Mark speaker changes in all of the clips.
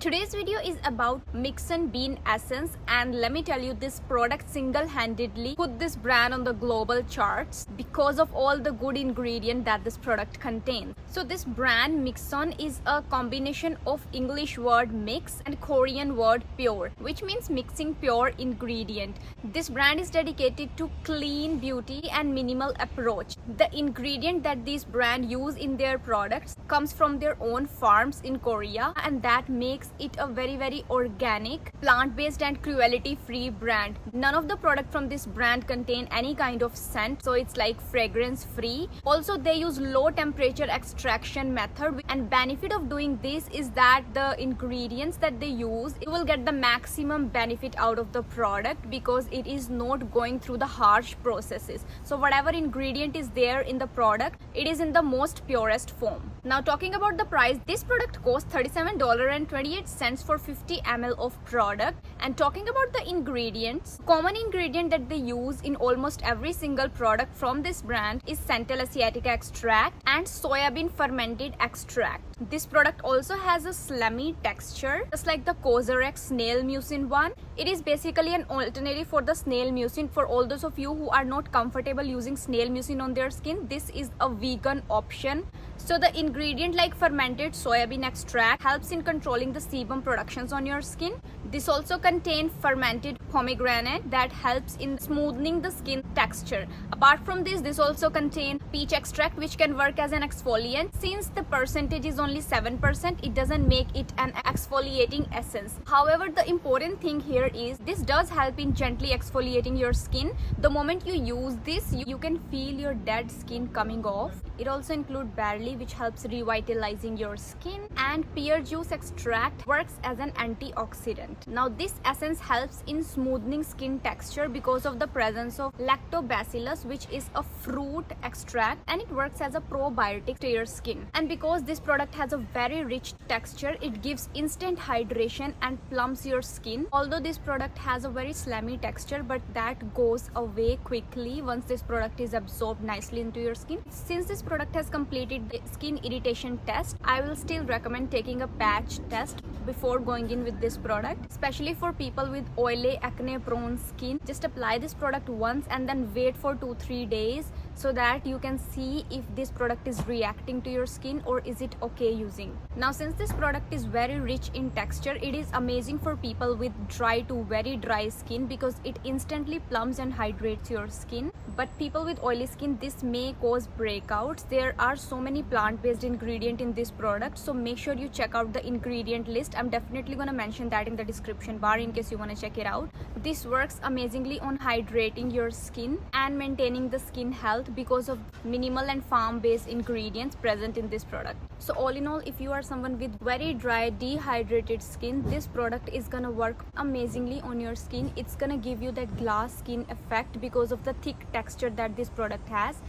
Speaker 1: Today's video is about Mixsoon Bean Essence, and let me tell you, this product single-handedly put this brand on the global charts because of all the good ingredients that this product contains. So this brand Mixsoon is a combination of English word mix and Korean word pure, which means mixing pure ingredient. This brand is dedicated to clean beauty and minimal approach. The ingredient that this brand use in their products comes from their own farms in Korea, and that makes it a very organic, plant-based and cruelty-free brand. None of the product from this brand contain any kind of scent, so it's like fragrance-free. Also, they use low temperature extraction method, and benefit of doing this is that the ingredients that they use, you will get the maximum benefit out of the product because it is not going through the harsh processes. So whatever ingredient is there in the product, it is in the most purest form. Now talking about the price, this product costs $37.28 for 50 ml of product. And talking about the ingredients, common ingredient that they use in almost every single product from this brand is Central Asiatica extract and soybean fermented extract. This product also has a slimy texture, just like the Cosrx snail mucin one. It is basically an alternative for the snail mucin. For all those of you who are not comfortable using snail mucin on their skin, this is a vegan option. So the ingredient like fermented soybean extract helps in controlling the sebum productions on your skin. This also contains fermented pomegranate that helps in smoothing the skin texture. Apart from this also contains peach extract, which can work as an exfoliant. Since the percentage is only 7%, it doesn't make it an exfoliating essence. However, the important thing here is this does help in gently exfoliating your skin. The moment you use this, you can feel your dead skin coming off. It also includes barley, which helps revitalizing your skin, and pear juice extract works as an antioxidant. Now this essence helps in smoothing skin texture because of the presence of lactobacillus, which is a fruit extract, and it works as a probiotic to your skin. And because this product has a very rich texture, it gives instant hydration and plumps your skin. Although this product has a very slimy texture, but that goes away quickly once this product is absorbed nicely into your skin. Since this product has completed the skin irritation test, I will still recommend taking a patch test before going in with this product, especially for people with oily, acne prone skin. Just apply this product once and then wait for 2-3 days so that you can see if this product is reacting to your skin or is it okay using. Now since this product is very rich in texture, it is amazing for people with dry to very dry skin because it instantly plumps and hydrates your skin. But people with oily skin, this may cause breakouts. There are so many plant-based ingredients in this product, so make sure you check out the ingredient list. I'm definitely gonna mention that in the description bar in case you want to check it out. This works amazingly on hydrating your skin and maintaining the skin health because of minimal and farm-based ingredients present in this product. So all in all, if you are someone with very dry, dehydrated skin, this product is gonna work amazingly on your skin. It's gonna give you that glass skin effect because of the thick texture that this product has.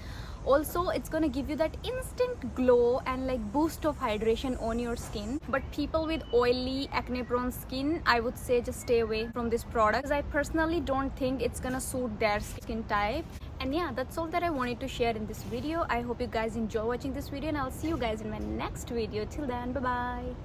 Speaker 1: Also, it's gonna give you that instant glow and like boost of hydration on your skin. But people with oily, acne prone skin, I would say just stay away from this product because I personally don't think it's gonna suit their skin type. And yeah, that's all that I wanted to share in this video. I hope you guys enjoy watching this video, and I'll see you guys in my next video. Till then, bye bye.